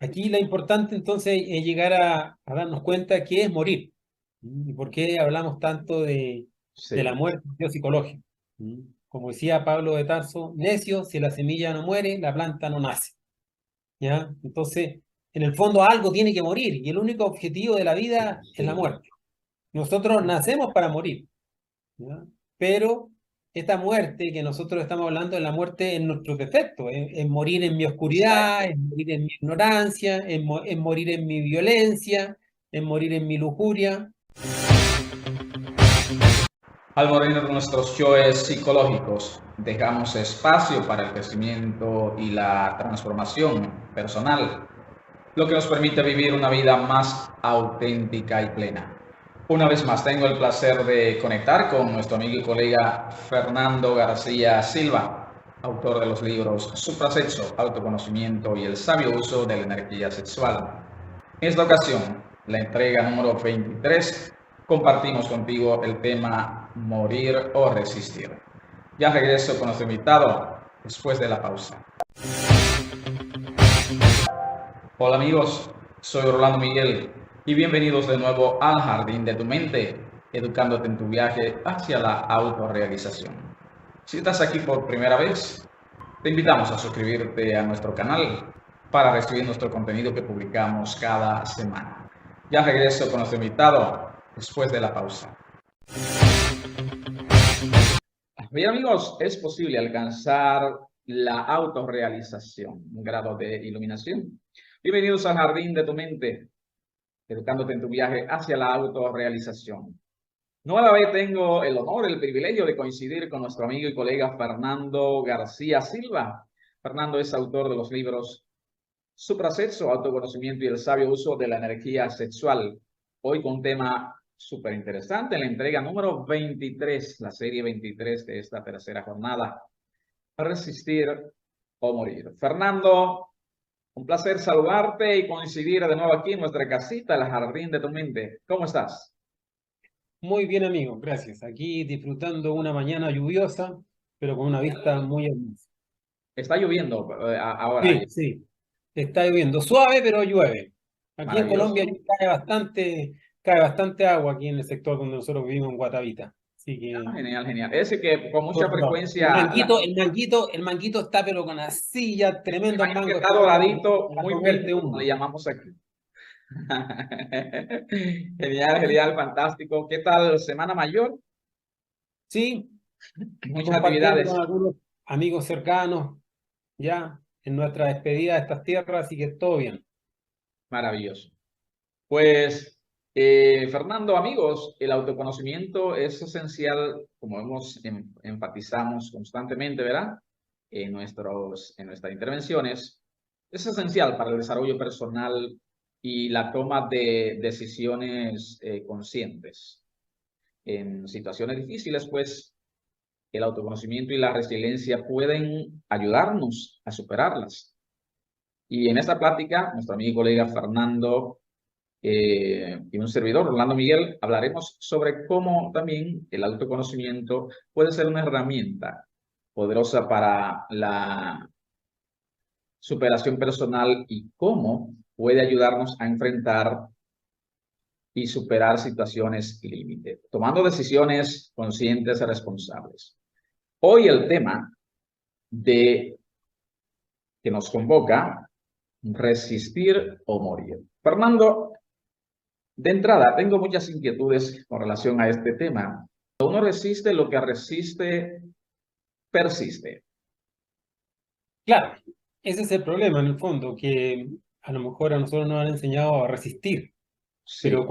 Aquí lo importante entonces es llegar a darnos cuenta qué es morir. ¿Y por qué hablamos tanto de la Sí, muerte psicológica? Como decía Pablo de Tarso, necio, si la semilla no muere, la planta no nace. ¿Ya? Entonces, en el fondo algo tiene que morir y el único objetivo de la vida es la sí. muerte. Nosotros nacemos para morir, ¿ya? Pero esta muerte que nosotros estamos hablando es la muerte en nuestros defectos, es morir en mi oscuridad, Exacto. es morir en mi ignorancia, es morir en mi violencia, es morir en mi lujuria. Al morir nuestros yoes psicológicos, dejamos espacio para el crecimiento y la transformación personal, lo que nos permite vivir una vida más auténtica y plena. Una vez más, tengo el placer de conectar con nuestro amigo y colega Fernando García Silva, autor de los libros Suprasexo, Autoconocimiento y el sabio uso de la energía sexual. En esta ocasión, la entrega número 23, compartimos contigo el tema morir o resistir. Ya regreso con nuestro invitado después de la pausa. Hola amigos, soy Rolando Miguel y bienvenidos de nuevo al Jardín de tu Mente, educándote en tu viaje hacia la autorrealización. Si estás aquí por primera vez, te invitamos a suscribirte a nuestro canal para recibir nuestro contenido que publicamos cada semana. Ya regreso con nuestro invitado después de la pausa. Bien amigos, es posible alcanzar la autorrealización, un grado de iluminación. Bienvenidos al Jardín de tu Mente, educándote en tu viaje hacia la autorrealización. Nuevamente tengo el honor, el privilegio de coincidir con nuestro amigo y colega Fernando García Silva. Fernando es autor de los libros Suprasexo, Autoconocimiento y el sabio uso de la energía sexual. Hoy con un tema súper interesante, la entrega número 23, la serie 23 de esta tercera jornada. Resistir o morir. Fernando, un placer saludarte y coincidir de nuevo aquí en nuestra casita, el Jardín de tu Mente. ¿Cómo estás? Muy bien, amigo, gracias. Aquí disfrutando una mañana lluviosa, pero con una vista muy hermosa. Está lloviendo ahora. Sí, sí, está lloviendo suave, pero llueve. Aquí en Colombia Maravilloso. cae bastante agua aquí en el sector donde nosotros vivimos en Guatavita. Así Ah, que genial, genial. Es decir, que con mucha no, frecuencia, el manguito está pero con así ya me tremendos imagino que mangos está todavía doradito, para muy comerte verde, como le uno. llamamos aquí. Genial, genial, fantástico. ¿Qué tal Semana Mayor? Sí, Muchas compartiendo con actividades. algunos amigos cercanos ya en nuestra despedida de estas tierras, así que todo bien. Maravilloso. Pues, Fernando, amigos, el autoconocimiento es esencial, como enfatizamos constantemente, ¿verdad? En nuestras intervenciones, es esencial para el desarrollo personal y la toma de decisiones conscientes. En situaciones difíciles, pues, el autoconocimiento y la resiliencia pueden ayudarnos a superarlas. Y en esta plática, nuestro amigo y colega Fernando y un servidor, Orlando Miguel, hablaremos sobre cómo también el autoconocimiento puede ser una herramienta poderosa para la superación personal y cómo puede ayudarnos a enfrentar y superar situaciones límite, tomando decisiones conscientes y responsables. Hoy el tema de que nos convoca, resistir o morir. Fernando, de entrada, tengo muchas inquietudes con relación a este tema. Uno resiste, lo que resiste, persiste. Claro, ese es el problema en el fondo, que a lo mejor a nosotros nos han enseñado a resistir, pero Sí.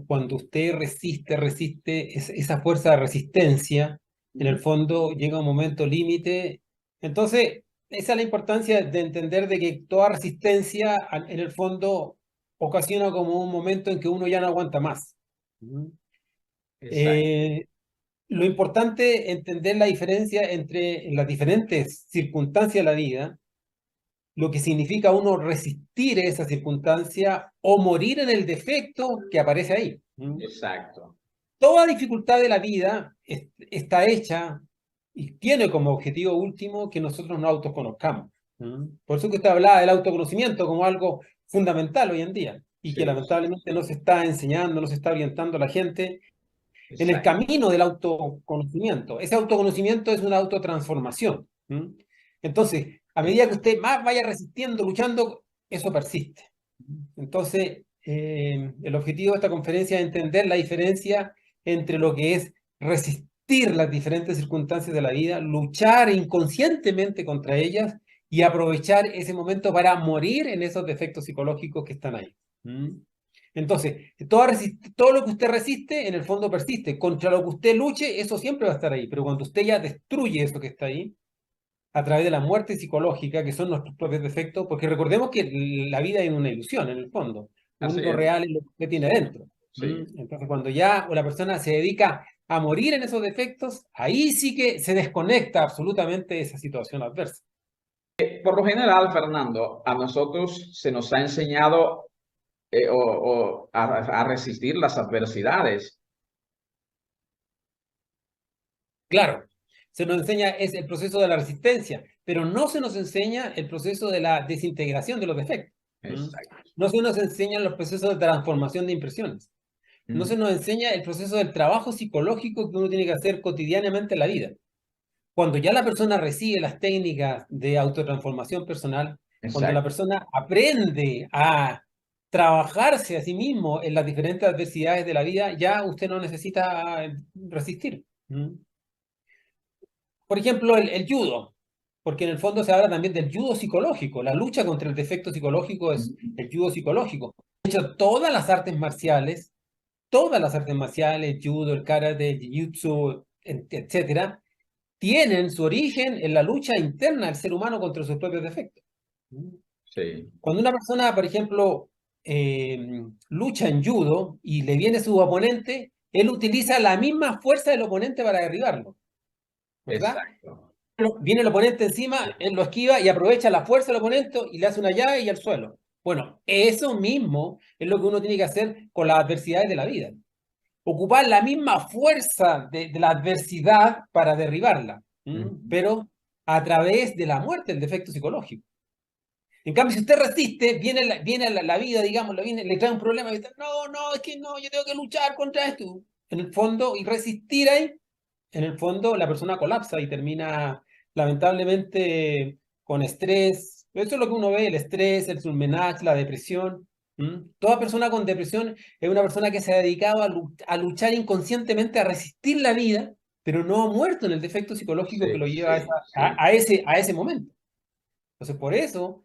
cuando usted resiste, esa fuerza de resistencia, en el fondo llega un momento límite. Entonces, esa es la importancia de entender de que toda resistencia, en el fondo, ocasiona como un momento en que uno ya no aguanta más. ¿Mm? Exacto. Eh, lo importante es entender la diferencia entre las diferentes circunstancias de la vida, lo que significa uno resistir esa circunstancia o morir en el defecto que aparece ahí. ¿Mm? Exacto. Toda dificultad de la vida está hecha y tiene como objetivo último que nosotros nos autoconozcamos. ¿Mm? Por eso que usted hablaba del autoconocimiento como algo fundamental hoy en día y que Sí, lamentablemente no se está enseñando, no se está orientando a la gente en el exacto. camino del autoconocimiento. Ese autoconocimiento es una autotransformación. ¿M? Entonces, a medida que usted más vaya resistiendo, luchando, eso persiste. Entonces, el objetivo de esta conferencia es entender la diferencia entre lo que es resistir las diferentes circunstancias de la vida, luchar inconscientemente contra ellas y aprovechar ese momento para morir en esos defectos psicológicos que están ahí. ¿Mm? Entonces, todo lo que usted resiste, en el fondo persiste. Contra lo que usted luche, eso siempre va a estar ahí. Pero cuando usted ya destruye eso que está ahí, a través de la muerte psicológica, que son nuestros propios defectos, porque recordemos que la vida es una ilusión, en el fondo. Lo Así único es. real es lo que usted tiene Sí, dentro. sí. Entonces, cuando ya o la persona se dedica a morir en esos defectos, ahí sí que se desconecta absolutamente de esa situación adversa. Por lo general, Fernando, a nosotros se nos ha enseñado a resistir las adversidades. Claro, se nos enseña es el proceso de la resistencia, pero no se nos enseña el proceso de la desintegración de los defectos. ¿Mm? Exacto. No se nos enseñan los procesos de transformación de impresiones. No se Mm, nos enseña el proceso del trabajo psicológico que uno tiene que hacer cotidianamente en la vida. Cuando ya la persona recibe las técnicas de autotransformación personal, cuando la exacto. persona aprende a trabajarse a sí mismo en las diferentes adversidades de la vida, ya usted no necesita resistir. ¿Mm? Por ejemplo, el judo, porque en el fondo se habla también del judo psicológico. La lucha contra el defecto psicológico es Mm, el judo psicológico. De hecho, todas las artes marciales, el judo, el karate, el jiu-jitsu, etcétera, tienen su origen en la lucha interna del ser humano contra sus propios defectos. sí, Cuando una persona, por ejemplo, lucha en judo y le viene su oponente, él utiliza la misma fuerza del oponente para derribarlo, ¿verdad? exacto. Viene el oponente encima, él lo esquiva y aprovecha la fuerza del oponente y le hace una llave y al suelo. Bueno, eso mismo es lo que uno tiene que hacer con las adversidades de la vida. Ocupar la misma fuerza de la adversidad para derribarla, Mm, pero a través de la muerte, el defecto psicológico. En cambio, si usted resiste, viene la vida, digamos, le trae un problema y dice, no, no, es que no, yo tengo que luchar contra esto. En el fondo, y resistir ahí, en el fondo la persona colapsa y termina lamentablemente con estrés. Eso es lo que uno ve, el estrés, el surmenage, la depresión. Toda persona con depresión es una persona que se ha dedicado a luchar inconscientemente, a resistir la vida, pero no ha muerto en el defecto psicológico que sí, lo lleva sí, sí. a ese momento. Entonces, por eso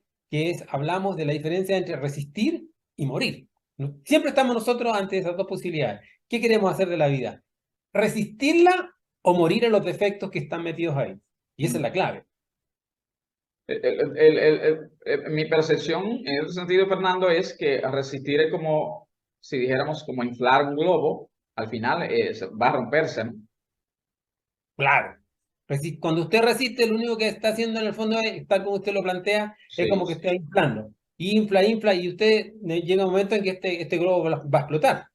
hablamos de la diferencia entre resistir y morir. ¿No? Siempre estamos nosotros ante esas dos posibilidades. ¿Qué queremos hacer de la vida? ¿Resistirla o morir en los defectos que están metidos ahí? Y esa es Mm. la clave. Mi percepción en ese sentido, Fernando, es que resistir es como, si dijéramos, como inflar un globo, al final va a romperse, ¿no? Claro. Cuando usted resiste, lo único que está haciendo en el fondo, tal como usted lo plantea, es Sí, como que sí, está inflando. Infla, infla, y usted llega un momento en que este globo va a explotar.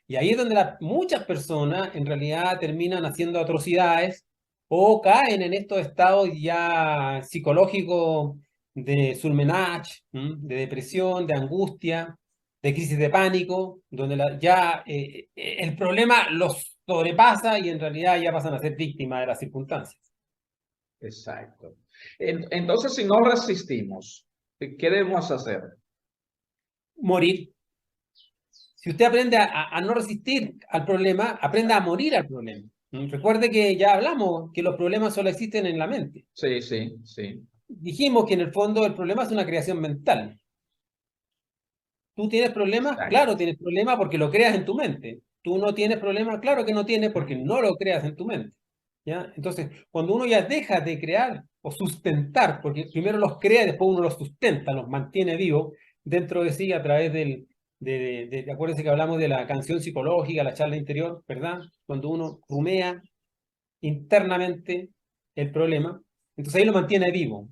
Y ahí es donde muchas personas en realidad terminan haciendo atrocidades o caen en estos estados ya psicológicos de surmenage, de depresión, de angustia, de crisis de pánico, donde el problema los sobrepasa y en realidad ya pasan a ser víctimas de las circunstancias. exacto. Entonces, si no resistimos, ¿qué debemos hacer? Morir. Si usted aprende a no resistir al problema, aprenda a morir al problema. Recuerde que ya hablamos que los problemas solo existen en la mente. Sí, sí, sí. Dijimos que en el fondo el problema es una creación mental. ¿Tú tienes problemas? Exacto. Claro, tienes problemas porque lo creas en tu mente. ¿Tú no tienes problemas? Claro que no tienes porque no lo creas en tu mente. ¿Ya? Entonces, cuando uno ya deja de crear o sustentar, porque primero los crea y después uno los sustenta, los mantiene vivos dentro de sí a través acuérdense que hablamos de la canción psicológica, la charla interior, ¿verdad? Cuando uno rumea internamente el problema, entonces ahí lo mantiene vivo.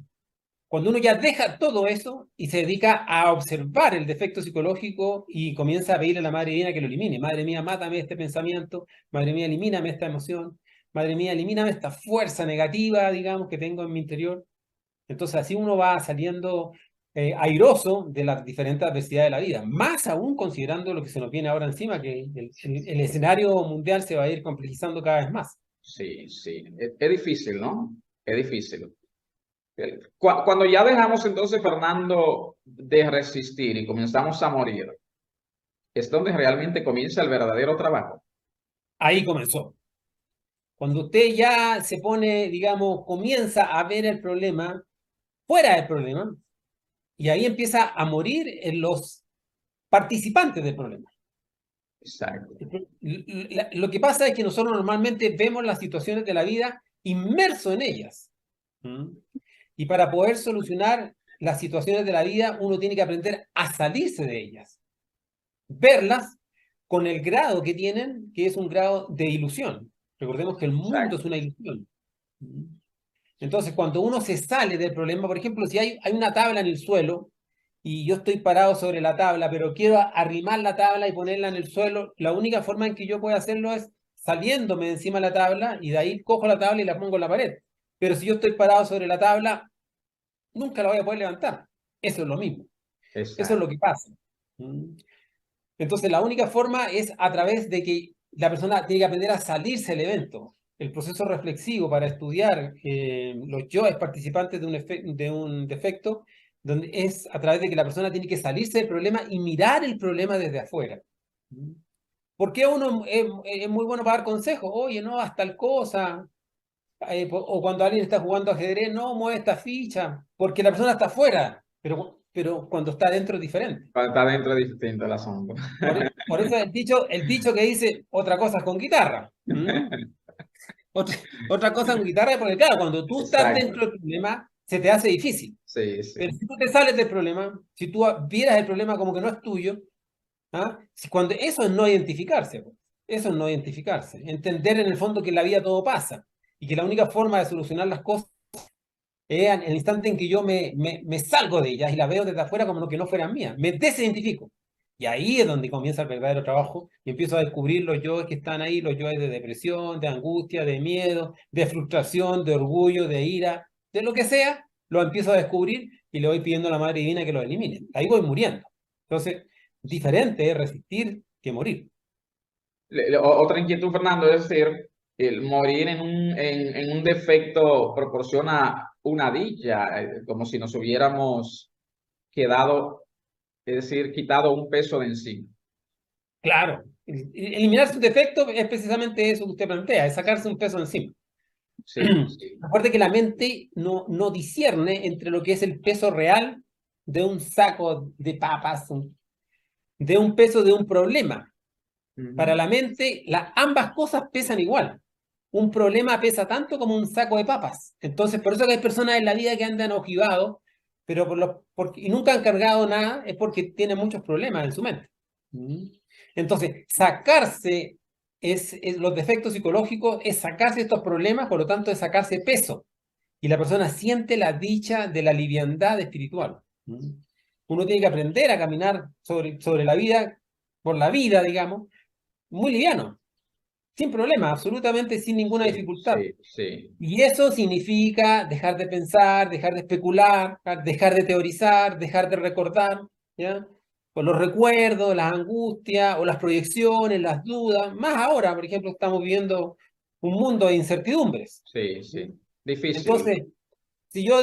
Cuando uno ya deja todo eso y se dedica a observar el defecto psicológico y comienza a pedirle a la Madre Divina que lo elimine. Madre mía, mátame este pensamiento. Madre mía, elimíname esta emoción. Madre mía, elimíname esta fuerza negativa, digamos, que tengo en mi interior. Entonces así uno va saliendo. airoso de las diferentes adversidades de la vida, más aún considerando lo que se nos viene ahora encima, que el escenario mundial se va a ir complejizando cada vez más. Sí, sí. Es difícil, ¿no? Es difícil. Cuando ya dejamos entonces, Fernando, de resistir y comenzamos a morir, es donde realmente comienza el verdadero trabajo. Ahí comenzó. Cuando usted ya se pone, digamos, comienza a ver el problema fuera del problema, y ahí empieza a morir en los participantes del problema. Exacto. Lo que pasa es que nosotros normalmente vemos las situaciones de la vida inmersos en ellas. ¿Mm? Y para poder solucionar las situaciones de la vida, uno tiene que aprender a salirse de ellas, verlas con el grado que tienen, que es un grado de ilusión. Recordemos que el mundo es Exacto. una ilusión. ¿Mm? Entonces, cuando uno se sale del problema, por ejemplo, si hay una tabla en el suelo y yo estoy parado sobre la tabla, pero quiero arrimar la tabla y ponerla en el suelo, la única forma en que yo puedo hacerlo es saliéndome de encima de la tabla y de ahí cojo la tabla y la pongo en la pared. Pero si yo estoy parado sobre la tabla, nunca la voy a poder levantar. Eso es lo mismo. Eso es lo Exacto. que pasa. ¿Mm? Entonces, la única forma es a través de que la persona tiene que aprender a salirse del evento. El proceso reflexivo para estudiar los yoes participantes de un defecto, donde es a través de que la persona tiene que salirse del problema y mirar el problema desde afuera. ¿Por qué uno es muy bueno para dar consejos? Oye, no, haz tal cosa. O cuando alguien está jugando ajedrez, no, mueve esta ficha. Porque la persona está afuera, pero cuando está dentro es diferente. Está dentro es distinto el asunto. Por eso el dicho que dice otra cosa con guitarra. Otra, otra cosa con guitarra, porque claro, cuando tú estás Exacto. dentro del problema, se te hace difícil. Sí, sí. Pero si tú te sales del problema, si tú vieras el problema como que no es tuyo, ¿ah? Cuando, eso es no identificarse. Pues. Eso es no identificarse. Entender en el fondo que en la vida todo pasa y que la única forma de solucionar las cosas es en el instante en que yo me salgo de ellas y las veo desde afuera como lo que no fueran mías. Me desidentifico. Y ahí es donde comienza el verdadero trabajo y empiezo a descubrir los yoes que están ahí, los yoes de depresión, de angustia, de miedo, de frustración, de orgullo, de ira, de lo que sea, lo empiezo a descubrir y le voy pidiendo a la Madre Divina que lo elimine. Ahí voy muriendo. Entonces, diferente es resistir que morir. Otra inquietud, Fernando, es decir, el morir en un defecto proporciona una dicha, como si nos hubiéramos quedado, es decir, quitado un peso de encima. Claro, eliminar sus defectos es precisamente eso que usted plantea, es sacarse un peso encima. Sí, sí. Recuerde que la mente no discierne entre lo que es el peso real de un saco de papas, de un peso de un problema. Para Ujú. la mente, ambas cosas pesan igual. Un problema pesa tanto como un saco de papas. Entonces, por eso que hay personas en la vida que andan ojivados, pero y nunca han cargado nada, es porque tienen muchos problemas en su mente. ¿Mm? Entonces, sacarse los defectos psicológicos es sacarse estos problemas, por lo tanto, es sacarse peso. Y la persona siente la dicha de la liviandad espiritual. ¿Mm? Uno tiene que aprender a caminar sobre la vida, por la vida, digamos, muy liviano, sin problema, absolutamente sin ninguna Sí, dificultad. sí, sí. Y eso significa dejar de pensar, dejar de especular, dejar de teorizar, dejar de recordar, ¿ya? Con los recuerdos, las angustias o las proyecciones, las dudas. Más ahora, por ejemplo, estamos viviendo un mundo de incertidumbres. Sí, ¿Sí? sí. Difícil. Entonces, si yo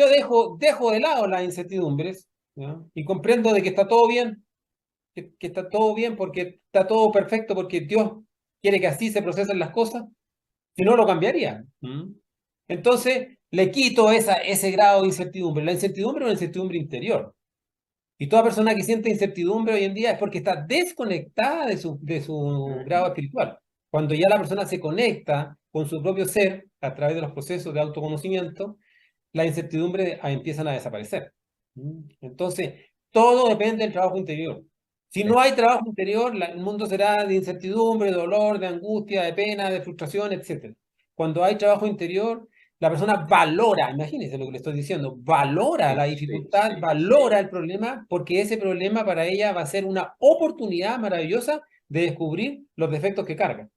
dejo de lado las incertidumbres, ¿ya? Y comprendo de que está todo bien, que está todo bien porque está todo perfecto, porque Dios quiere que así se procesen las cosas, si no lo cambiaría. ¿Mm? Entonces, le quito ese grado de incertidumbre. La incertidumbre es una incertidumbre interior. Y toda persona que siente incertidumbre hoy en día es porque está desconectada de su grado Ujú. espiritual. Cuando ya la persona se conecta con su propio ser a través de los procesos de autoconocimiento, las incertidumbres empiezan a desaparecer. ¿Mm? Entonces, todo depende del trabajo interior. Si no hay trabajo interior, el mundo será de incertidumbre, de dolor, de angustia, de pena, de frustración, etc. Cuando hay trabajo interior, la persona valora, imagínense lo que le estoy diciendo, valora Sí, la sí, dificultad, sí, valora sí. el problema, porque ese problema para ella va a ser una oportunidad maravillosa de descubrir los defectos que carga.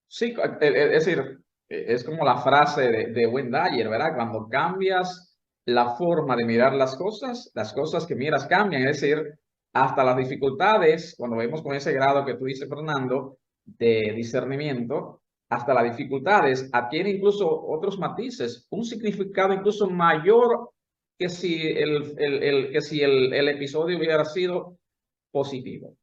Sí, es decir, es como la frase de Wayne Dyer, ¿verdad? Cuando cambias la forma de mirar las cosas que miras cambian, es decir, hasta las dificultades, cuando vemos con ese grado que tú dices, Fernando, de discernimiento, hasta las dificultades adquieren incluso otros matices, un significado incluso mayor que si el episodio hubiera sido positivo.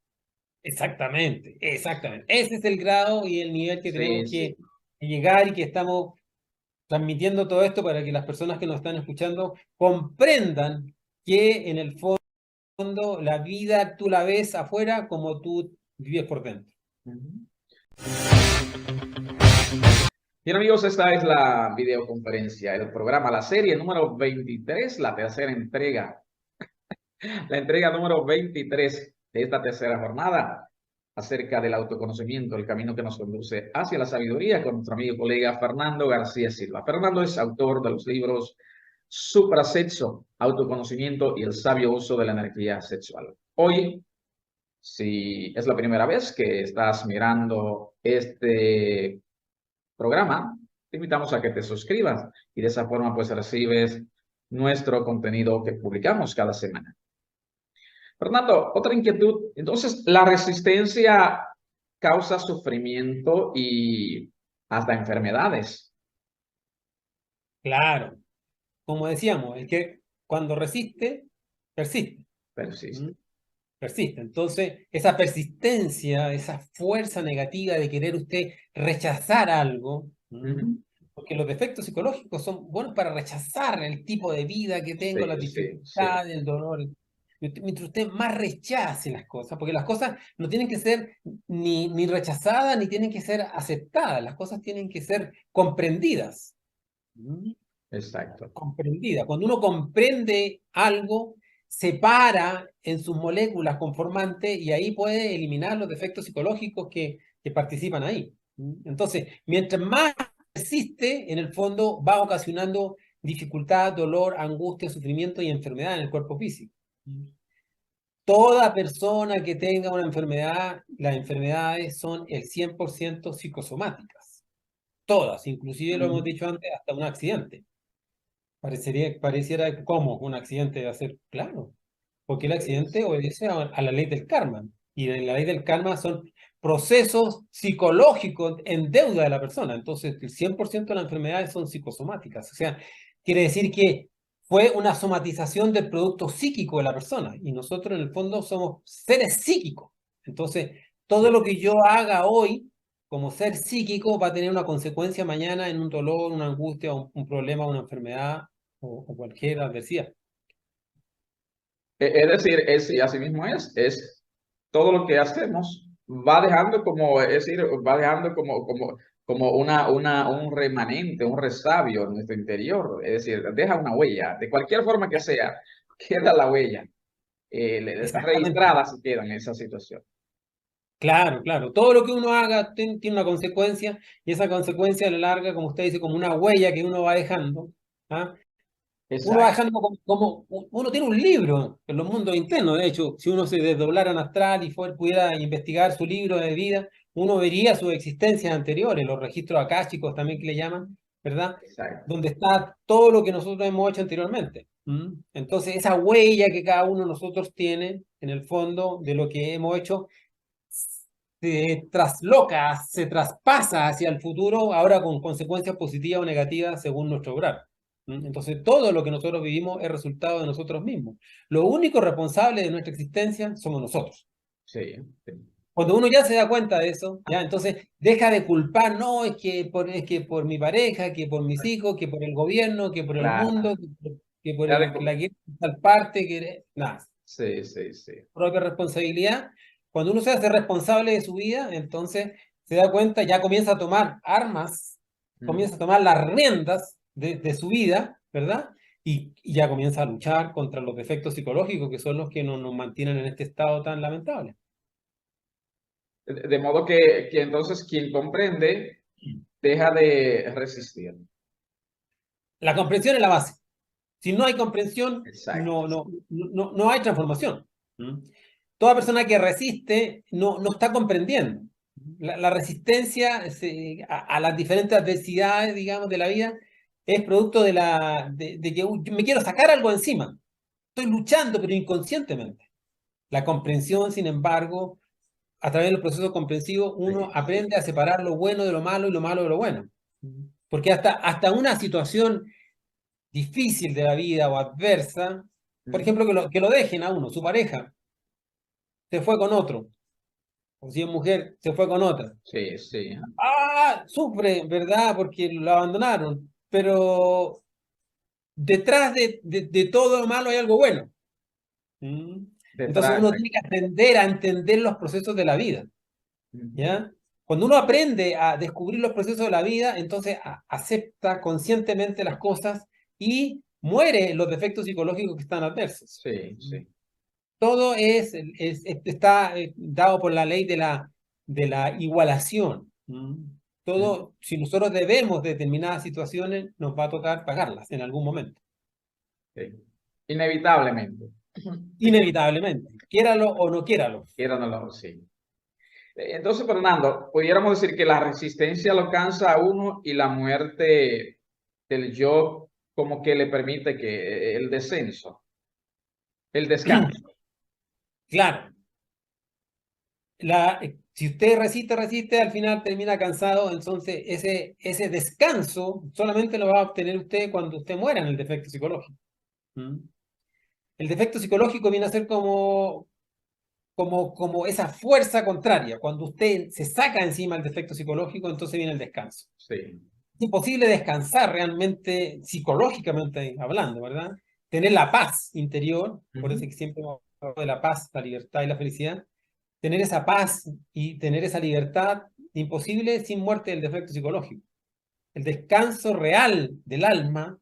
Exactamente, exactamente. Ese es el grado y el nivel que Sí, tenemos sí. que llegar y que estamos transmitiendo todo esto para que las personas que nos están escuchando comprendan que en el fondo la vida tú la ves afuera como tú vives por dentro. Ujú. Bien amigos, esta es la videoconferencia, el programa, la serie número 23, la tercera entrega, la entrega número 23 de esta tercera jornada acerca del autoconocimiento, el camino que nos conduce hacia la sabiduría con nuestro amigo y colega Fernando García Silva. Fernando es autor de los libros Suprasexo, Autoconocimiento y el sabio uso de la energía sexual. Hoy, si es la primera vez que estás mirando este programa, te invitamos a que te suscribas y de esa forma pues recibes nuestro contenido que publicamos cada semana. Fernando, otra inquietud. Entonces, la resistencia causa sufrimiento y hasta enfermedades. Claro, como decíamos, es que cuando resiste, persiste. ¿Mm? Persiste. Persiste. Entonces, esa persistencia, esa fuerza negativa de querer usted rechazar algo, Ujú. porque los defectos psicológicos son buenos para rechazar el tipo de vida que tengo, las Sí, sí, sí. dificultades, el dolor. Mientras usted más rechace las cosas, porque las cosas no tienen que ser ni rechazadas ni tienen que ser aceptadas, las cosas tienen que ser comprendidas. ¿Mm? Exacto. Comprendida. Cuando uno comprende algo, se para en sus moléculas conformantes y ahí puede eliminar los defectos psicológicos que participan ahí. Entonces, mientras más persiste, en el fondo va ocasionando dificultad, dolor, angustia, sufrimiento y enfermedad en el cuerpo físico. Toda persona que tenga una enfermedad, las enfermedades son el 100% psicosomáticas. Todas, inclusive lo hemos Ujú. dicho antes, hasta un accidente. Pareciera como un accidente va a ser, claro, porque el Sí, accidente sí. obedece a la ley del karma. Y en la ley del karma son procesos psicológicos en deuda de la persona. Entonces, el 100% de las enfermedades son psicosomáticas. O sea, quiere decir que fue una somatización del producto psíquico de la persona. Y nosotros, en el fondo, somos seres psíquicos. Entonces, todo Sí. lo que yo haga hoy como ser psíquico va a tener una consecuencia mañana en un dolor, una angustia, un problema, una enfermedad o cualquier adversidad. Es decir, y así mismo es todo lo que hacemos va dejando como, es decir, va dejando como un remanente, un resabio en nuestro interior, es decir, deja una huella, de cualquier forma que sea, queda la huella, Exactamente. registrada se queda en esa situación. Claro, claro. Todo lo que uno haga tiene una consecuencia y esa consecuencia a la larga, como usted dice, como una huella que uno va dejando. ¿Ah? Uno va Exacto, dejando uno tiene un libro en los mundos internos. De hecho, si uno se desdoblara en astral y pudiera investigar su libro de vida, uno vería sus existencias anteriores, los registros akáshicos también que le llaman, ¿verdad? exacto. Donde está todo lo que nosotros hemos hecho anteriormente. Entonces, esa huella que cada uno de nosotros tiene en el fondo de lo que hemos hecho se trasloca, se traspasa hacia el futuro, ahora con consecuencias positivas o negativas según nuestro obrar. Entonces, todo lo que nosotros vivimos es resultado de nosotros mismos. Lo único responsable de nuestra existencia somos nosotros. Sí, sí. Cuando uno ya se da cuenta de eso, ya entonces deja de culpar, no, es que por mi pareja, que por mis hijos, que por el gobierno, que por el Claro. mundo, que por Ya la guerra de tal parte, nada, Sí, sí, sí. propia responsabilidad. Cuando uno se hace responsable de su vida, entonces se da cuenta, ya comienza a tomar armas, Mm. comienza a tomar las riendas de su vida, ¿verdad? Y ya comienza a luchar contra los defectos psicológicos que son los que nos mantienen en este estado tan lamentable. De modo que entonces quien comprende deja de resistir. La comprensión es la base. Si no hay comprensión, Exacto. no hay transformación. ¿Mm? Toda persona que resiste no está comprendiendo. La resistencia a las diferentes adversidades, digamos, de la vida es producto de que yo me quiero sacar algo encima. Estoy luchando, pero inconscientemente. La comprensión, sin embargo, a través de los procesos comprensivos, uno Sí, sí. aprende a separar lo bueno de lo malo y lo malo de lo bueno. Porque hasta una situación difícil de la vida o adversa, por Ujú. ejemplo, que lo dejen a uno, su pareja, se fue con otro, o si es mujer, se fue con otra. Sí, sí. Ah, sufre, ¿verdad? Porque lo abandonaron, pero detrás de todo lo malo hay algo bueno. ¿Mm? Entonces Detrás. uno tiene que aprender a entender los procesos de la vida, Ujú. ¿ya? Cuando uno aprende a descubrir los procesos de la vida, entonces acepta conscientemente las cosas y muere los defectos psicológicos que están adversos. Sí, sí. Todo está dado por la ley de la igualación. Ujú. Todo, si nosotros debemos determinadas situaciones, nos va a tocar pagarlas en algún momento, Sí. Inevitablemente. inevitablemente, quiéralo o no quiéralo. Quiera o no sí. Entonces, Fernando, pudiéramos decir que la resistencia lo cansa a uno y la muerte del yo como que le permite que el descenso, el descanso. Claro, si usted resiste, resiste, al final termina cansado, entonces ese descanso solamente lo va a obtener usted cuando usted muera en el defecto psicológico. ¿Mm? El defecto psicológico viene a ser como esa fuerza contraria. Cuando usted se saca encima el defecto psicológico, entonces viene el descanso. Sí. Es imposible descansar realmente, psicológicamente hablando, ¿verdad? Tener la paz interior, por eso Ujú. es que siempre hablo de la paz, la libertad y la felicidad. Tener esa paz y tener esa libertad, imposible sin muerte del defecto psicológico. El descanso real del alma,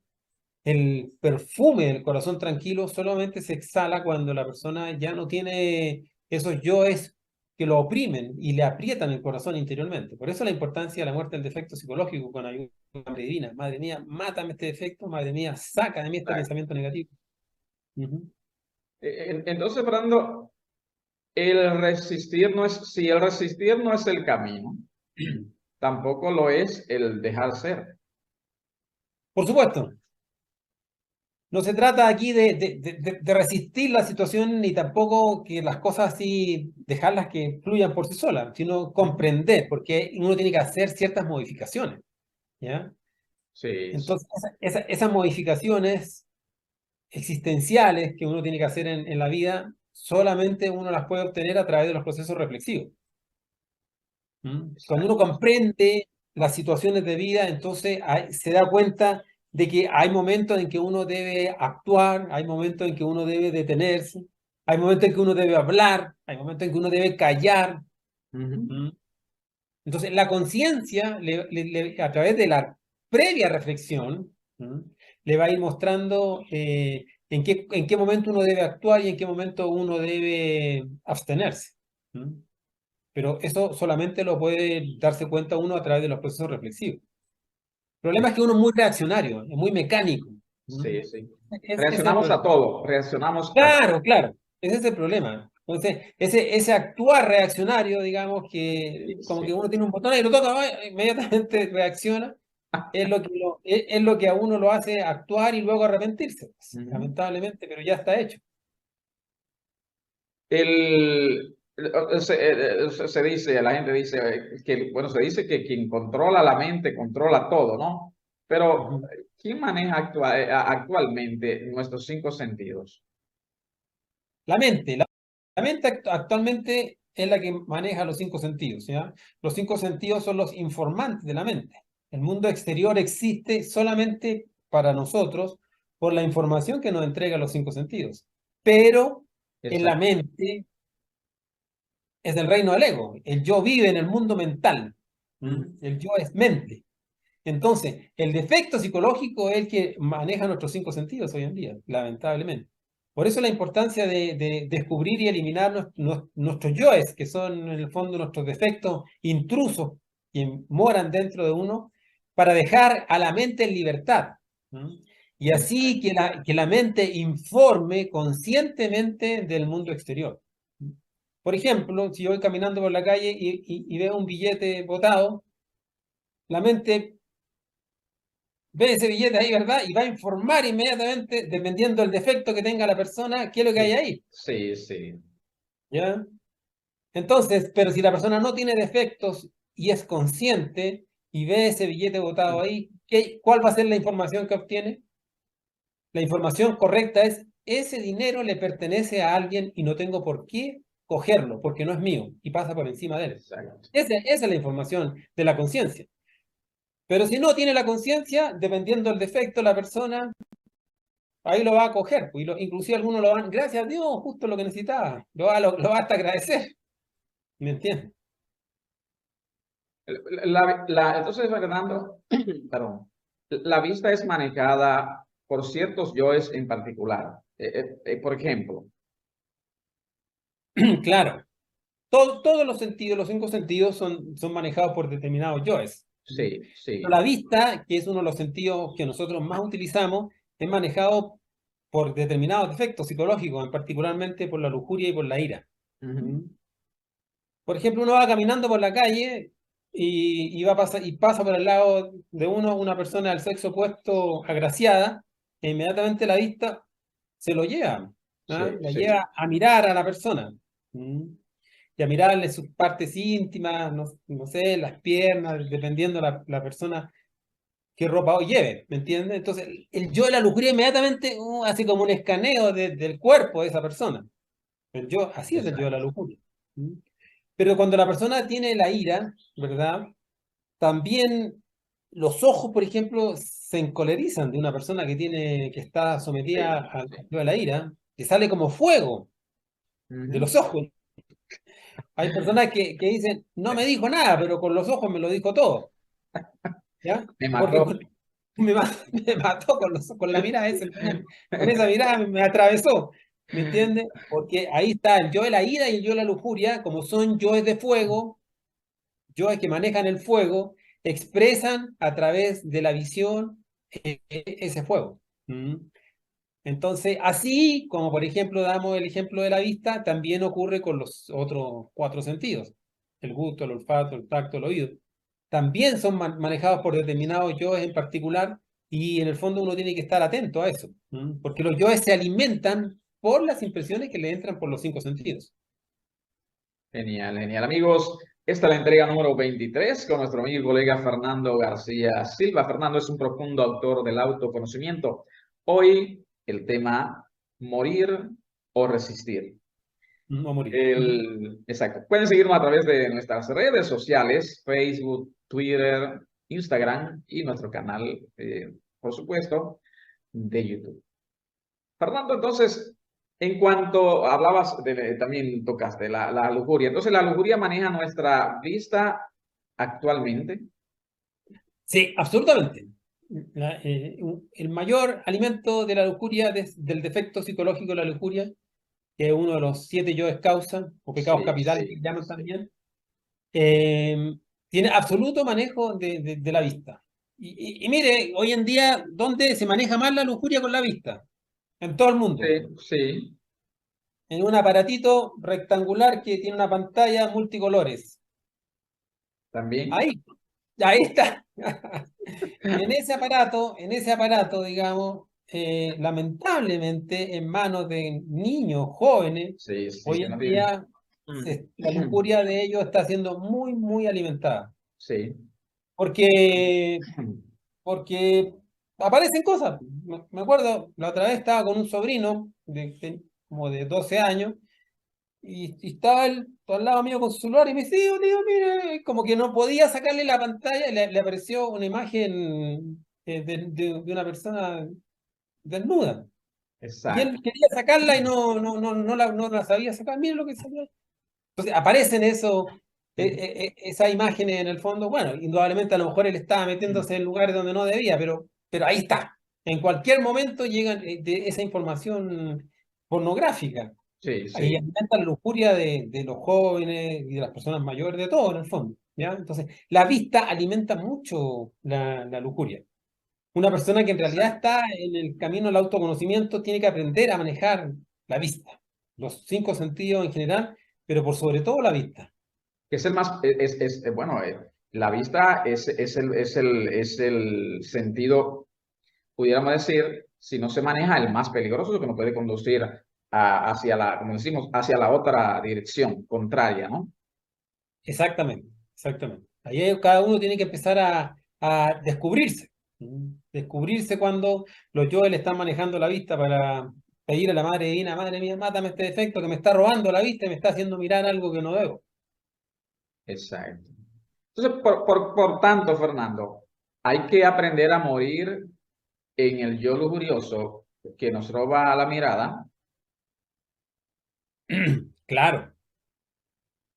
el perfume del corazón tranquilo, solamente se exhala cuando la persona ya no tiene esos yoes que lo oprimen y le aprietan el corazón interiormente. Por eso la importancia de la muerte del defecto psicológico con ayuda de la Madre Divina. Madre mía, mátame este defecto, Madre mía, saca de mí este Exacto. pensamiento negativo. Ujú. Entonces, Fernando, el resistir no es, si el resistir no es el camino, tampoco lo es el dejar ser. Por supuesto, no se trata aquí de resistir la situación ni tampoco que las cosas así dejarlas que fluyan por sí solas, sino Ujú. comprender, porque uno tiene que hacer ciertas modificaciones, ¿ya? Sí, sí. Entonces, esas modificaciones existenciales que uno tiene que hacer en la vida, solamente uno las puede obtener a través de los procesos reflexivos. Cuando uno Exacto. comprende las situaciones de vida, entonces se da cuenta de que hay momentos en que uno debe actuar, hay momentos en que uno debe detenerse, hay momentos en que uno debe hablar, hay momentos en que uno debe callar. Ujú. ¿Mm? Entonces, la conciencia, a través de la previa reflexión, le va a ir mostrando en qué momento uno debe actuar y en qué momento uno debe abstenerse. ¿Mm? Pero eso solamente lo puede darse cuenta uno a través de los procesos reflexivos. El problema es que uno es muy reaccionario, es muy mecánico. ¿Mm? Sí, sí. Ese es el Reaccionamos a problema. todo, reaccionamos a todo. Claro, claro, ese es el problema. Entonces, ese actuar reaccionario, digamos, que Sí, como que sí. uno tiene un botón y lo toca, ¡ay! Inmediatamente reacciona, es lo que a uno lo hace actuar y luego arrepentirse, pues, Ujú. lamentablemente, pero ya está hecho. Se dice, la gente dice que, bueno, se dice que quien controla la mente controla todo, ¿no? Pero, Ujú. ¿quién maneja actualmente nuestros cinco sentidos? La mente actualmente es la que maneja los cinco sentidos, ¿ya? Los cinco sentidos son los informantes de la mente. El mundo exterior existe solamente para nosotros por la información que nos entrega los cinco sentidos. Pero en la Exacto. mente es el reino del ego. El yo vive en el mundo mental. Ujú. El yo es mente. Entonces, el defecto psicológico es el que maneja nuestros cinco sentidos hoy en día, lamentablemente. Por eso la importancia de descubrir y eliminar nuestros yoes, que son en el fondo nuestros defectos intrusos que moran dentro de uno, para dejar a la mente en libertad. ¿Mm? Y así que la mente informe conscientemente del mundo exterior. Por ejemplo, si yo voy caminando por la calle y veo un billete botado, la mente ve ese billete ahí, ¿verdad? Y va a informar inmediatamente, dependiendo del defecto que tenga la persona, qué es lo que hay Sí, ahí, sí, sí. ¿ya? Entonces, pero si la persona no tiene defectos y es consciente y ve ese billete botado ahí, ¿cuál va a ser la información que obtiene? La información correcta es, ese dinero le pertenece a alguien y no tengo por qué cogerlo, porque no es mío y pasa por encima de él. Exacto. Esa es la información de la conciencia. Pero si no tiene la conciencia, dependiendo del defecto de la persona, ahí lo va a coger. Inclusive algunos lo van, gracias a Dios, justo lo que necesitaba. Lo va hasta agradecer. ¿Me entiendes? Entonces, Fernando, perdón, la vista es manejada por ciertos yoes en particular. Por ejemplo, Claro. Todos los sentidos, los cinco sentidos son manejados por determinados yoes. sí, Pero sí. la vista, que es uno de los sentidos que nosotros más utilizamos, es manejado por determinados defectos psicológicos, particularmente por la lujuria y por la ira. Ujú. ¿Mm? Por ejemplo, uno va caminando por la calle y pasa por el lado de uno una persona del sexo opuesto agraciada, e inmediatamente la vista se lo lleva, ¿ah? Sí, La sí. lleva a mirar a la persona. ¿Mm? Y a mirarle sus partes íntimas, no sé, las piernas, dependiendo la persona qué ropa lleve, ¿me entiendes? Entonces, el yo de la lujuria inmediatamente hace como un escaneo del cuerpo de esa persona. El yo, así es el yo de la Exacto. lujuria. ¿Mm? Pero cuando la persona tiene la ira, ¿verdad? También los ojos, por ejemplo, se encolerizan de una persona que está sometida Sí, al sí. yo de la ira, que sale como fuego de Ujú. los ojos. Hay personas que dicen, no me dijo nada, pero con los ojos me lo dijo todo, ¿ya? Me Porque mató. me mató con la mirada, con esa mirada me atravesó, ¿me entiendes? Porque ahí está el yo de la ira y el yo de la lujuria, como son yoes de fuego, yoes que manejan el fuego, expresan a través de la visión ese fuego. ¿Mm? Entonces, así como por ejemplo damos el ejemplo de la vista, también ocurre con los otros cuatro sentidos, el gusto, el olfato, el tacto, el oído. También son manejados por determinados yoes en particular y en el fondo uno tiene que estar atento a eso, porque los yoes se alimentan por las impresiones que le entran por los cinco sentidos. Genial, genial. Amigos, esta es la entrega número 23 con nuestro amigo y colega Fernando García Silva. Fernando es un profundo autor del autoconocimiento. Hoy el tema morir o resistir. No morir. Ujú. Exacto. Pueden seguirnos a través de nuestras redes sociales, Facebook, Twitter, Instagram y nuestro canal, por supuesto, de YouTube. Fernando, entonces, en cuanto hablabas también tocaste la lujuria. Entonces, la lujuria maneja nuestra vista actualmente. Sí, absolutamente. El mayor alimento de la lujuria, del defecto psicológico de la lujuria, que es uno de los siete yoes causa, o pecados Sí, capitales que sí, llaman sí. también, eh, tiene absoluto manejo de la vista. Y mire, hoy en día, ¿dónde se maneja más la lujuria con la vista? En todo el mundo. Sí, sí, En un aparatito rectangular que tiene una pantalla multicolores. también. Ahí, ahí está. En ese aparato, digamos, lamentablemente en manos de niños, jóvenes, Sí, sí, hoy que no en tiene. día la lujuria de ellos está siendo muy, muy alimentada. Sí. Porque, porque aparecen cosas. Me acuerdo, la otra vez estaba con un sobrino como de 12 años y estaba él al lado mío con su celular y me dice, tío, mire, como que no podía sacarle la pantalla, le apareció una imagen de una persona desnuda. Y él Exacto. quería sacarla y no la sabía sacar. Mire lo que salió. Entonces aparecen esas imágenes en el fondo. Bueno, indudablemente a lo mejor él estaba metiéndose en lugares donde no debía, pero ahí está. En cualquier momento llegan de esa información pornográfica. Sí, Ahí sí. alimenta la lujuria de los jóvenes y de las personas mayores, de todo en el fondo, ¿ya? Entonces, la vista alimenta mucho la lujuria. Una persona que en realidad Exacto. está en el camino del autoconocimiento tiene que aprender a manejar la vista, los cinco sentidos en general, pero por sobre todo la vista. Que es el más, bueno, La vista es el sentido, pudiéramos decir, si no se maneja, el más peligroso que nos puede conducir hacia la, como decimos, hacia la otra dirección, contraria, ¿no? Exactamente, exactamente. Cada uno tiene que empezar a descubrirse. Descubrirse cuando los yoes le están manejando la vista para pedir a la madre divina, madre mía, mátame este defecto que me está robando la vista y me está haciendo mirar algo que no debo. Exacto. Entonces, por tanto, Fernando, hay que aprender a morir en el yo lujurioso que nos roba la mirada. Claro,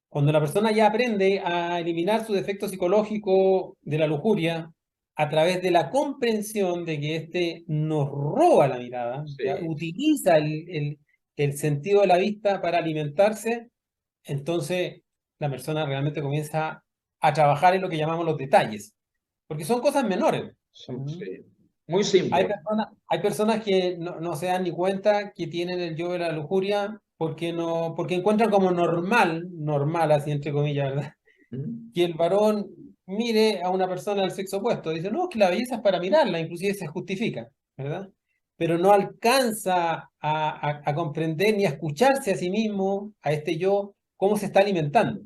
cuando la persona ya aprende a eliminar su defecto psicológico de la lujuria a través de la comprensión de que éste nos roba la mirada, ya Sí, utiliza el sentido de la vista para alimentarse, entonces la persona realmente comienza a trabajar en lo que llamamos los detalles, porque son cosas menores. ¿Mm? sí. Muy simple. Hay personas que no se dan ni cuenta que tienen el yo de la lujuria porque encuentran como normal, así entre comillas, ¿verdad? ¿Mm? Que el varón mire a una persona del sexo opuesto. Dice, no, es que la belleza es para mirarla, inclusive se justifica, ¿verdad? Pero no alcanza a comprender ni a escucharse a sí mismo, a este yo, cómo se está alimentando,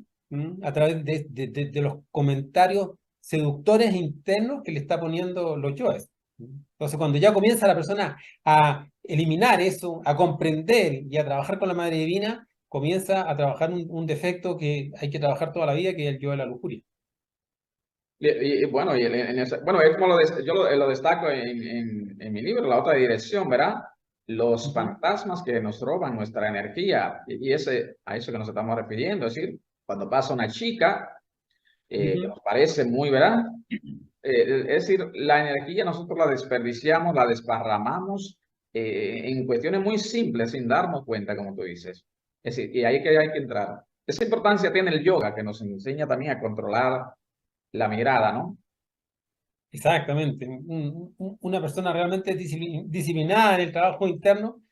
a través de los comentarios seductores internos que le está poniendo los yoes. Entonces, cuando ya comienza la persona a eliminar eso, a comprender y a trabajar con la Madre Divina, comienza a trabajar un defecto que hay que trabajar toda la vida, que es el yo de la lujuria. Bueno, bueno, es como yo lo destaco en mi libro, La otra dirección, ¿verdad? Los Ujú, fantasmas que nos roban nuestra energía. Y a eso que nos estamos refiriendo. Es decir, cuando pasa una chica que ujú. nos parece muy, ¿verdad? Es decir, la energía nosotros la desperdiciamos, la desparramamos en cuestiones muy simples sin darnos cuenta, como tú dices. Es decir, y ahí que hay que entrar. Esa importancia tiene el yoga, que nos enseña también a controlar la mirada, ¿no? Exactamente. Una persona realmente disciplinada en el trabajo interno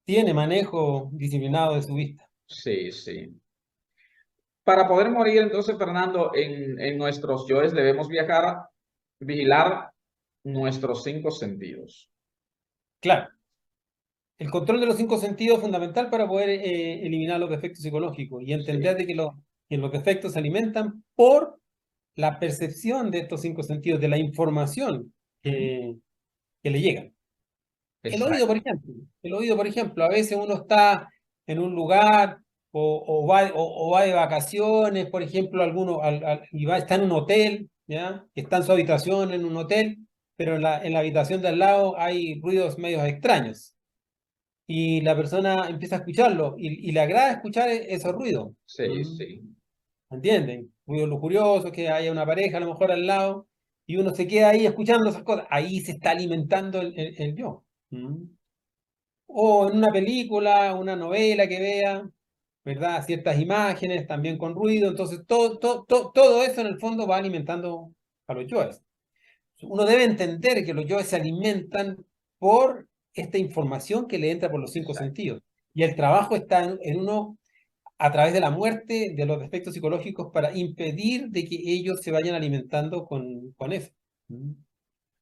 tiene manejo disciplinado de su vista. Sí, sí. Para poder morir, entonces, Fernando, en nuestros yoes debemos vigilar nuestros cinco sentidos. Claro, el control de los cinco sentidos es fundamental para poder eliminar los defectos psicológicos y entender Sí, de que los defectos se alimentan por la percepción de estos cinco sentidos, de la información que le llega. El oído, por exacto. ejemplo. El oído, por ejemplo, a veces uno está en un lugar o va de vacaciones, por ejemplo, está en un hotel, ¿ya? Está en su habitación en un hotel, pero en la habitación de al lado hay ruidos medios extraños. Y la persona empieza a escucharlo y le agrada escuchar esos ruidos. Sí, sí. ¿Entienden? Ruidos lujuriosos, que haya una pareja a lo mejor al lado, y uno se queda ahí escuchando esas cosas. Ahí se está alimentando el yo. ¿Mm? O en una película, una novela que vea, ¿verdad? Ciertas imágenes también con ruido. Entonces, todo eso en el fondo va alimentando a los yoes. Uno debe entender que los yoes se alimentan por esta información que le entra por los cinco Exacto. sentidos. Y el trabajo está en uno a través de la muerte de los defectos psicológicos para impedir de que ellos se vayan alimentando con eso. ¿Mm?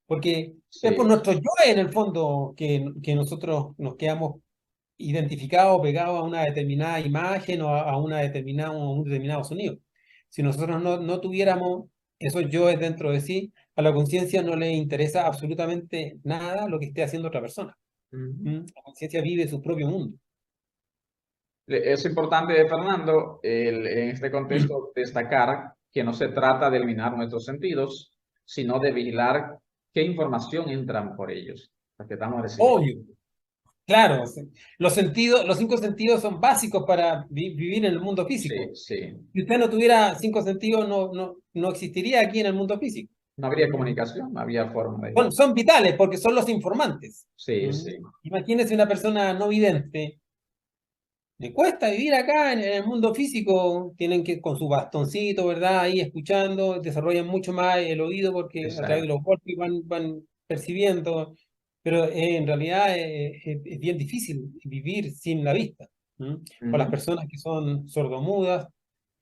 Porque es por Sí, nuestro yo en el fondo que nosotros nos quedamos identificados, pegados a una determinada imagen o a un determinado sonido. Si nosotros no tuviéramos esos yoes dentro de sí, a la conciencia no le interesa absolutamente nada lo que esté haciendo otra persona. ujú. ¿Mm? La conciencia vive su propio mundo. Es importante, Fernando, en este contexto destacar que no se trata de eliminar nuestros sentidos, sino de vigilar qué información entran por ellos, la que estamos recibiendo. Obvio. Claro, los cinco sentidos son básicos para vivir en el mundo Sí, físico. sí. Si usted no tuviera cinco sentidos, no existiría aquí en el mundo físico. No habría comunicación, no habría forma de... Son vitales porque son los informantes. Sí, ¿Mm? sí, Imagínese una persona no vidente. Le cuesta vivir acá en el mundo físico. Tienen que con su bastoncito, ¿verdad? Ahí escuchando, desarrollan mucho más el oído porque a través de exacto. los golpes van percibiendo. Pero en realidad es bien difícil vivir sin la vista. ¿Mm? O las Ujú. personas que son sordomudas,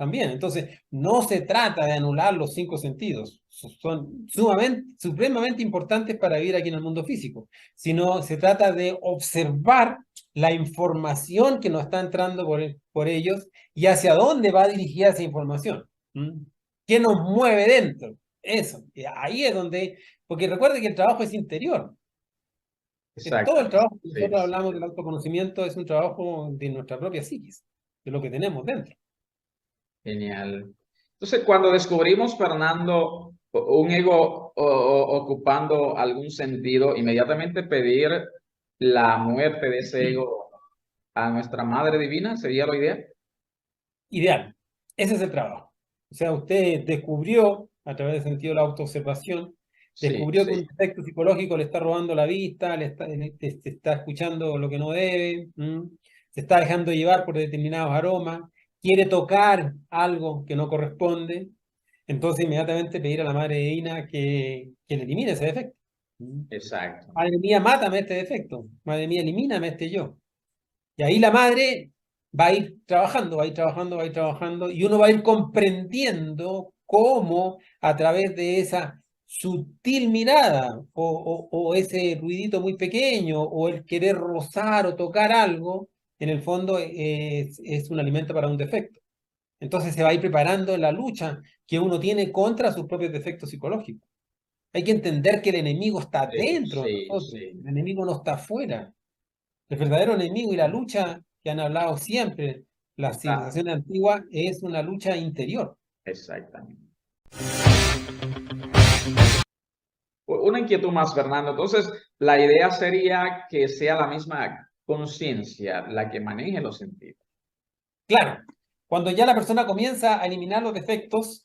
también. Entonces, no se trata de anular los 5 sentidos, son supremamente importantes para vivir aquí en el mundo físico, sino se trata de observar la información que nos está entrando por ellos y hacia dónde va dirigida esa información. ¿Mm? ¿Qué nos mueve dentro? Eso, y ahí es donde, porque recuerde que el trabajo es interior. Todo el Exactamente. trabajo que Sí, nosotros sí. hablamos del autoconocimiento es un trabajo de nuestra propia psiquis, de lo que tenemos dentro. Genial. Entonces, cuando descubrimos, Fernando, un ego ocupando algún sentido, inmediatamente pedir la muerte de ese ego a nuestra Madre Divina, ¿sería lo ideal? Ideal. Ese es el trabajo. O sea, usted descubrió, a través del sentido de la autoobservación, Sí, descubrió que sí, un defecto psicológico le está robando la vista, te está escuchando lo que no debe, se está dejando llevar por determinados aromas, quiere tocar algo que no corresponde, entonces inmediatamente pedir a la Madre Divina que le elimine ese defecto. ¿Mm? exacto. Madre mía, mátame este defecto. Madre mía, elimíname este yo. Y ahí la madre va a ir trabajando, va a ir trabajando, va a ir trabajando, y uno va a ir comprendiendo cómo a través de esa sutil mirada o ese ruidito muy pequeño o el querer rozar o tocar algo, en el fondo es un alimento para un defecto. Entonces se va a ir preparando en la lucha que uno tiene contra sus propios defectos psicológicos. Hay que entender que el enemigo está Sí, dentro de sí, nosotros, sí. el enemigo no está afuera. El verdadero enemigo y la lucha que han hablado siempre las Está, civilizaciones antiguas es una lucha interior. exactamente. Una inquietud más, Fernando. Entonces, la idea sería que sea la misma conciencia la que maneje los sentidos. Claro, cuando ya la persona comienza a eliminar los defectos,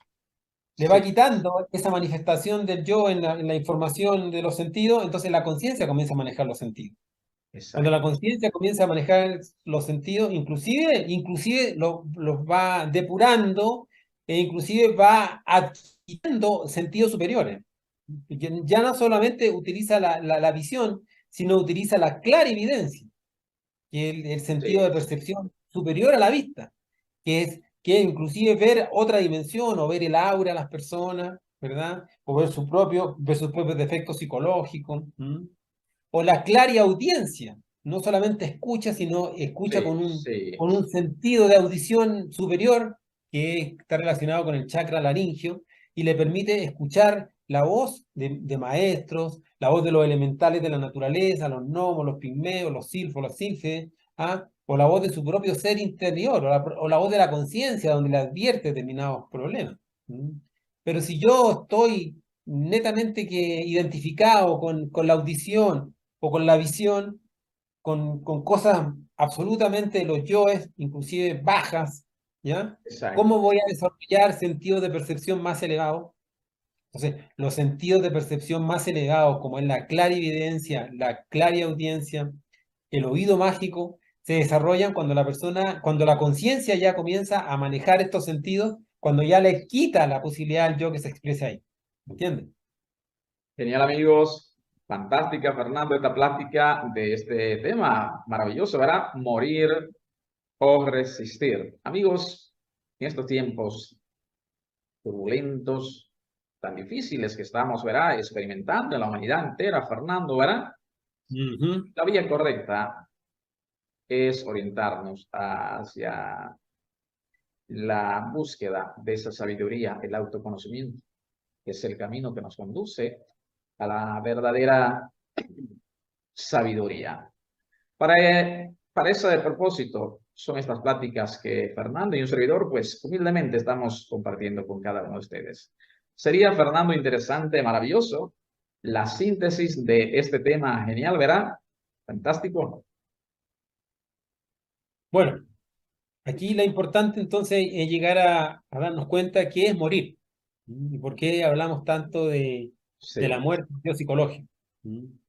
le va Sí, quitando esa manifestación del yo en la información de los sentidos, entonces la conciencia comienza a manejar los sentidos. Cuando la exacto. conciencia comienza a manejar los sentidos, inclusive los va depurando e inclusive va adquiriendo sentidos superiores. Ya no solamente utiliza la visión, sino utiliza la clarividencia, que es el sentido Sí, de sí. percepción superior a la vista, que inclusive ver otra dimensión o ver el aura de las personas, ¿verdad? O ver sus propios defectos psicológicos. O la clariaudiencia, no solamente escucha, sino escucha Sí, sí, con un sentido de audición superior que está relacionado con el chakra laringio y le permite escuchar la voz de maestros, la voz de los elementales de la naturaleza, los gnomos, los pigmeos, los silfos, los sílfides, ¿ah? O la voz de su propio ser interior, o la voz de la conciencia, donde le advierte determinados problemas. ¿Mm? Pero si yo estoy netamente identificado con la audición, o con la visión, con cosas absolutamente de los yoes, inclusive bajas, ¿ya? exacto. ¿Cómo voy a desarrollar sentidos de percepción más elevados? Entonces, los sentidos de percepción más elevados, como es la clarividencia, la clariaudiencia, el oído mágico, se desarrollan cuando la conciencia ya comienza a manejar estos sentidos, cuando ya le quita la posibilidad al yo que se exprese ahí. ¿Entiendes? Genial, amigos. Fantástica, Fernando, esta plática de este tema maravilloso, ¿verdad? Morir o resistir. Amigos, en estos tiempos turbulentos, tan difíciles que estamos, ¿verdad? Experimentando en la humanidad entera, Fernando, ¿verdad? Ujú. La vía correcta es orientarnos hacia la búsqueda de esa sabiduría, el autoconocimiento, que es el camino que nos conduce a la verdadera sabiduría. Para ese propósito son estas pláticas que Fernando y un servidor, pues humildemente estamos compartiendo con cada uno de ustedes. Sería, Fernando, interesante, maravilloso, la síntesis de este tema genial, ¿verdad? Fantástico. Bueno, aquí lo importante entonces es llegar a darnos cuenta qué es morir. ¿Y por qué hablamos tanto de la Sí, muerte psicológica?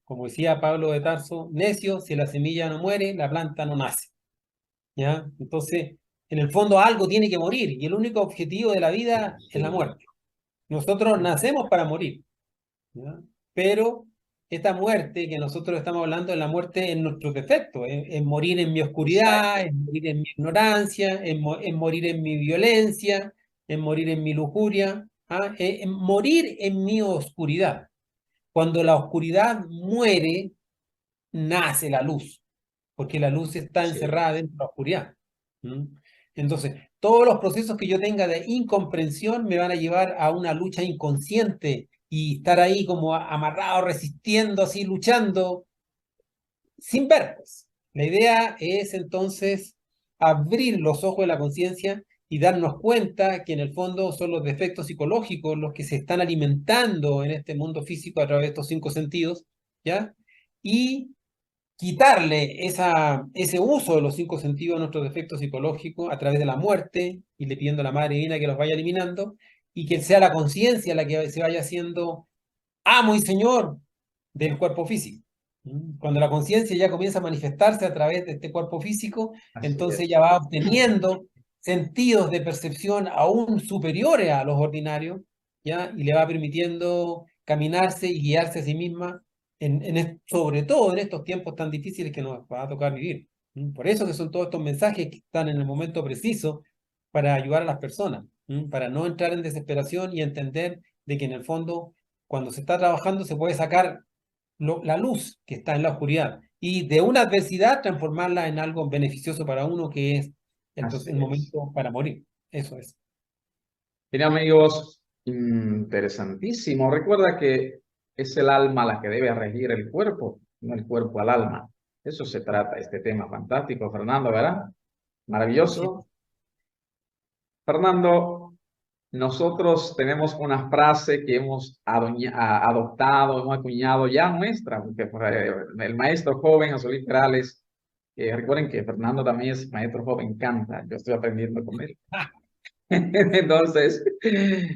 Como decía Pablo de Tarso, necio, si la semilla no muere, la planta no nace. ¿Ya? Entonces, en el fondo algo tiene que morir y el único objetivo de la vida es la sí, muerte. Nosotros nacemos para morir, ¿ya? Pero esta muerte que nosotros estamos hablando es la muerte en nuestros defectos, en morir en mi oscuridad, Exacto. en morir en mi ignorancia, en morir en mi violencia, en morir en mi lujuria, en morir en mi oscuridad. Cuando la oscuridad muere, nace la luz, porque la luz está Sí, encerrada dentro de la oscuridad. ¿Mm? Entonces, todos los procesos que yo tenga de incomprensión me van a llevar a una lucha inconsciente y estar ahí como amarrado, resistiendo, así, luchando, sin ver, pues. La idea es entonces abrir los ojos de la conciencia y darnos cuenta que en el fondo son los defectos psicológicos los que se están alimentando en este mundo físico a través de estos cinco sentidos, ¿ya? Y quitarle ese uso de los cinco sentidos a nuestros defectos psicológicos a través de la muerte y le pidiendo a la Madre Divina que los vaya eliminando y que sea la conciencia la que se vaya haciendo amo y señor del cuerpo físico. Cuando la conciencia ya comienza a manifestarse a través de este cuerpo físico, así entonces es. ella va obteniendo sentidos de percepción aún superiores a los ordinarios, ¿ya? Y le va permitiendo caminarse y guiarse a sí misma, sobre todo en estos tiempos tan difíciles que nos va a tocar vivir. Por eso que son todos estos mensajes que están en el momento preciso para ayudar a las personas, para no entrar en desesperación y entender de que en el fondo cuando se está trabajando se puede sacar la luz que está en la oscuridad y de una adversidad transformarla en algo beneficioso para uno que es entonces Así el es. momento para morir. Eso es. Bien, amigos, interesantísimo. Recuerda que es el alma la que debe regir el cuerpo, no el cuerpo al alma. Eso se trata, este tema fantástico, Fernando, ¿verdad? Así Maravilloso. Fernando, nosotros tenemos una frase que hemos adoptado, hemos acuñado ya nuestra, porque pues, el maestro joven, José Perales, recuerden que Fernando también es maestro joven, canta, yo estoy aprendiendo con él. Entonces,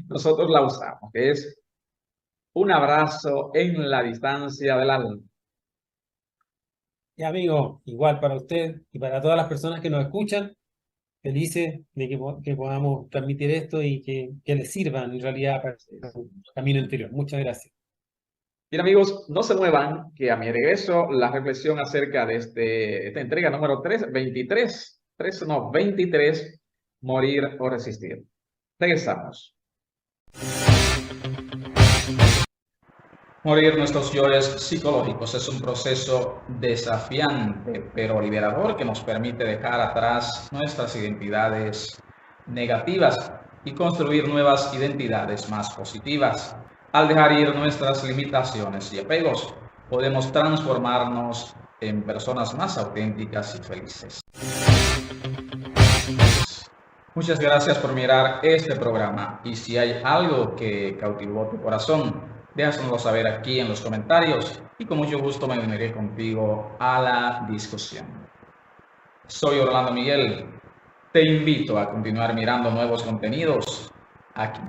nosotros la usamos, que es un abrazo en la distancia del alma. y amigo, igual para usted y para todas las personas que nos escuchan, felices de que podamos transmitir esto y que les sirvan en realidad para su camino interior. Muchas gracias. Bien, amigos, no se muevan, que a mi regreso la reflexión acerca de esta entrega número 23, morir o resistir. Regresamos. Morir nuestros yoes psicológicos es un proceso desafiante pero liberador que nos permite dejar atrás nuestras identidades negativas y construir nuevas identidades más positivas. Al dejar ir nuestras limitaciones y apegos, podemos transformarnos en personas más auténticas y felices. Muchas gracias por mirar este programa y si hay algo que cautivó tu corazón, déjanoslo saber aquí en los comentarios y con mucho gusto me uniré contigo a la discusión. Soy Orlando Miguel. Te invito a continuar mirando nuevos contenidos aquí